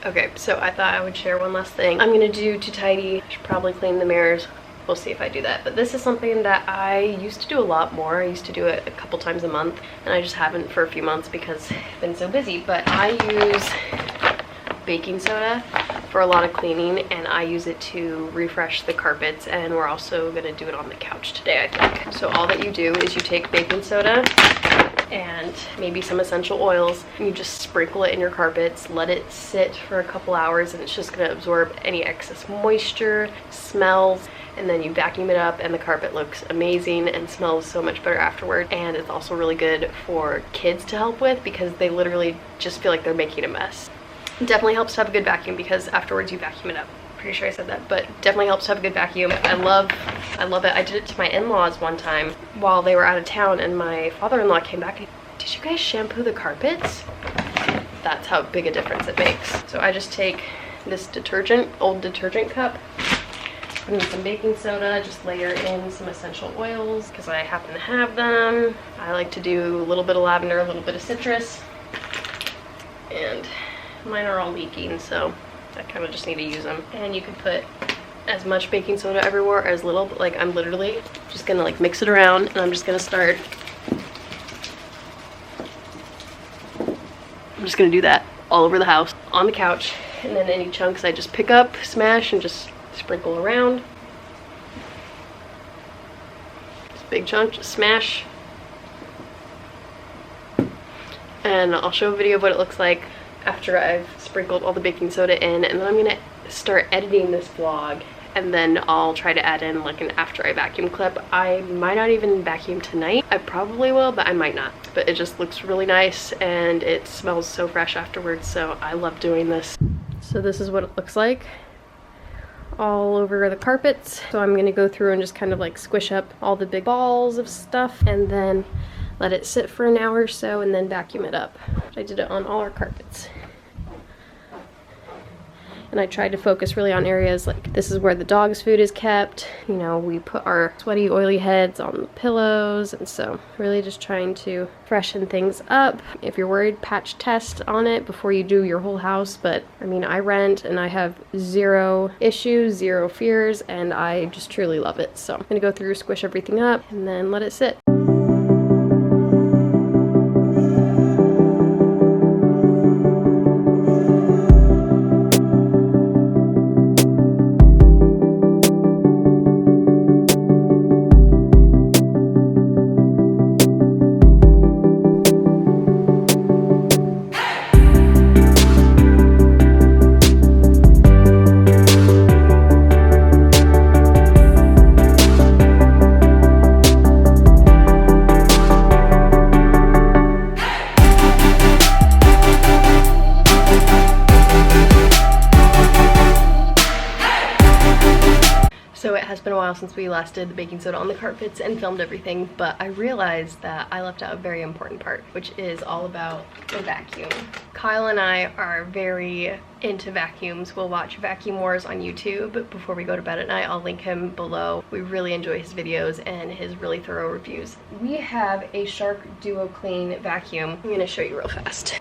Okay, so I thought I would share one last thing. I'm gonna do to tidy. I should probably clean the mirrors. We'll see if I do that. But this is something that I used to do a lot more. I used to do it a couple times a month, and I just haven't for a few months because I've been so busy. But I use baking soda for a lot of cleaning, and I use it to refresh the carpets, and we're also gonna do it on the couch today, I think. So all that you do is you take baking soda and maybe some essential oils, and you just sprinkle it in your carpets, let it sit for a couple hours, and it's just going to absorb any excess moisture, smells, and then you vacuum it up and the carpet looks amazing and smells so much better afterward. And it's also really good for kids to help with because they literally just feel like they're making a mess. It definitely helps to have a good vacuum because afterwards you vacuum it up. Pretty sure I said that, but definitely helps to have a good vacuum. I love it. I did it to my in-laws one time while they were out of town, and my father-in-law came back and, did you guys shampoo the carpets? That's how big a difference it makes. So I just take this detergent, old detergent cup, put in some baking soda, just layer in some essential oils because I happen to have them. I like to do a little bit of lavender, a little bit of citrus, and mine are all leaking, so I kind of just need to use them. And you can put as much baking soda everywhere as little, but like I'm literally just gonna like mix it around, and I'm just gonna do that all over the house, on the couch, and then any chunks I just pick up, smash, and just sprinkle around. Just big chunk, just smash. And I'll show a video of what it looks like after I've sprinkled all the baking soda in, and then I'm gonna start editing this vlog, and then I'll try to add in like an after I vacuum clip. I might not even vacuum tonight. I probably will, but I might not. But it just looks really nice and it smells so fresh afterwards, so I love doing this. So this is what it looks like all over the carpets. So I'm gonna go through and just kind of like squish up all the big balls of stuff and then let it sit for an hour or so and then vacuum it up. I did it on all our carpets. And I tried to focus really on areas like this is where the dog's food is kept. You know, we put our sweaty, oily heads on the pillows, and so really just trying to freshen things up. If you're worried, patch test on it before you do your whole house. But I mean, I rent and I have zero issues, zero fears, and I just truly love it. So I'm gonna go through, squish everything up, and then let it sit. So it has been a while since we last did the baking soda on the carpets and filmed everything, but I realized that I left out a very important part, which is all about the vacuum. Kyle and I are very into vacuums. We'll watch Vacuum Wars on YouTube before we go to bed at night. I'll link him below. We really enjoy his videos and his really thorough reviews. We have a Shark Duo Clean vacuum. I'm gonna show you real fast.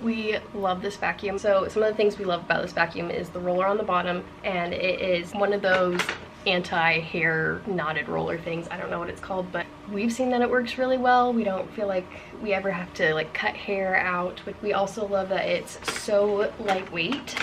We love this vacuum. So some of the things we love about this vacuum is the roller on the bottom, and it is one of those anti-hair knotted roller things. I don't know what it's called, but we've seen that it works really well. We don't feel like we ever have to like cut hair out. But we also love that it's so lightweight.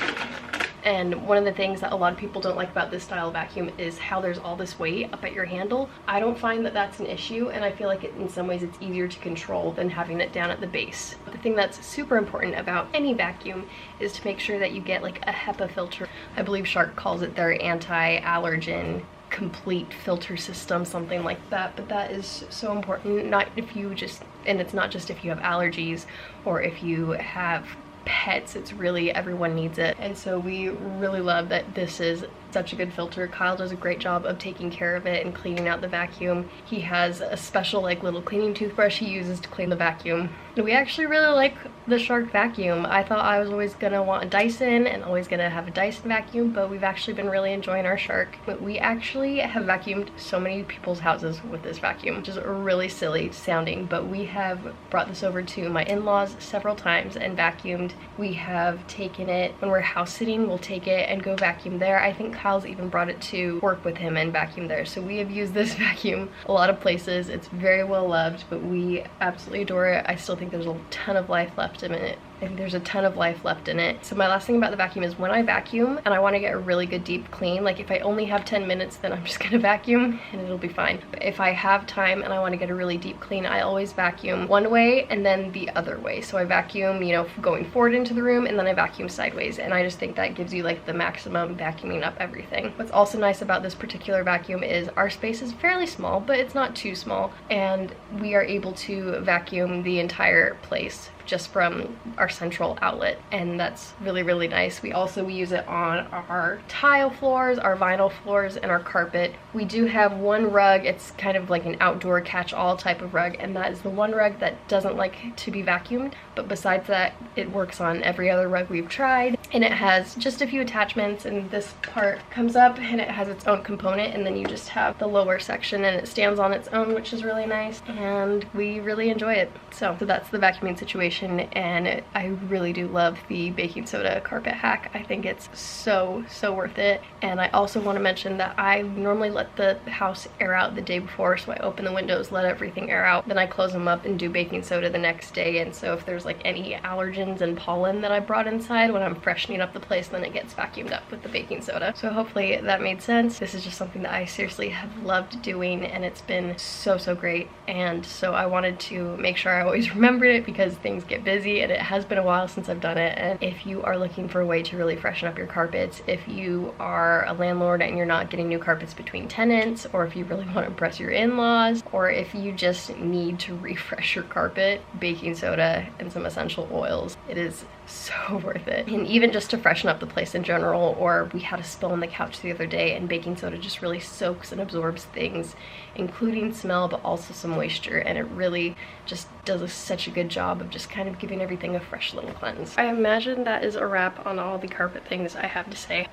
And one of the things that a lot of people don't like about this style of vacuum is how there's all this weight up at your handle. I don't find that that's an issue, and I feel like in some ways it's easier to control than having it down at the base. The thing that's super important about any vacuum is to make sure that you get like a HEPA filter. I believe Shark calls it their anti-allergen complete filter system, something like that. But that is so important, not if you just, and it's not just if you have allergies or if you have pets, it's really everyone needs it. And so we really love that this is such a good filter. Kyle does a great job of taking care of it and cleaning out the vacuum. He has a special like little cleaning toothbrush he uses to clean the vacuum. We actually really like the Shark vacuum. I thought I was always gonna want a Dyson and always gonna have a Dyson vacuum, but we've actually been really enjoying our Shark. But we actually have vacuumed so many people's houses with this vacuum, which is really silly sounding, but we have brought this over to my in-laws several times and vacuumed. We have taken it when we're house sitting, we'll take it and go vacuum there. I think Kyle's even brought it to work with him and vacuum there. So we have used this vacuum a lot of places. It's very well loved, but we absolutely adore it. I still think there's a ton of life left in it. I think there's a ton of life left in it. So my last thing about the vacuum is when I vacuum and I want to get a really good deep clean, like if I only have 10 minutes, then I'm just gonna vacuum and it'll be fine. But if I have time and I want to get a really deep clean, I always vacuum one way and then the other way. So I vacuum, you know, going forward into the room and then I vacuum sideways. And I just think that gives you like the maximum vacuuming up everything. What's also nice about this particular vacuum is our space is fairly small, but it's not too small. And we are able to vacuum the entire place just from our central outlet, and that's really, really nice. We use it on our tile floors, our vinyl floors, and our carpet. We do have one rug. It's kind of like an outdoor catch-all type of rug, and that is the one rug that doesn't like to be vacuumed, but besides that, it works on every other rug we've tried. And it has just a few attachments, and this part comes up and it has its own component, and then you just have the lower section and it stands on its own, which is really nice, and we really enjoy it. So that's the vacuuming situation, and I really do love the baking soda carpet hack. I think it's so worth it. And I also want to mention that I normally let the house air out the day before, so I open the windows, let everything air out, then I close them up and do baking soda the next day. And so if there's like any allergens and pollen that I brought inside when I'm freshening up the place, then it gets vacuumed up with the baking soda. So hopefully that made sense. This is just something that I seriously have loved doing, and it's been so great. And so I wanted to make sure I always remembered it because things get busy and it has been a while since I've done it. And if you are looking for a way to really freshen up your carpets, if you are a landlord and you're not getting new carpets between tenants, or if you really want to impress your in-laws, or if you just need to refresh your carpet, baking soda and some essential oils, it is so worth it. And even just to freshen up the place in general, or we had a spill on the couch the other day and baking soda just really soaks and absorbs things, including smell but also some moisture, and it really just does such a good job of just kind of giving everything a fresh little cleanse. I imagine that is a wrap on all the carpet things I have to say.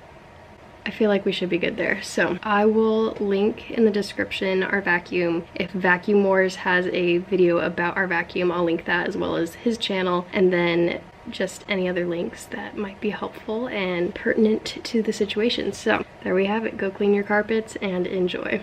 I feel like we should be good there. So I will link in the description our vacuum. If Vacuum Wars has a video about our vacuum, I'll link that as well as his channel, and then just any other links that might be helpful and pertinent to the situation. So there we have it. Go clean your carpets and enjoy.